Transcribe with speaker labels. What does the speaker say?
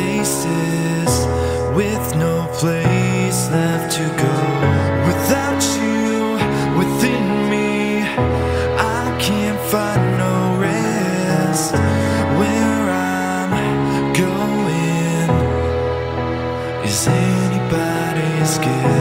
Speaker 1: faces with no place left to go. Without you within me, I can't find no rest. Where I'm going, is anybody scared?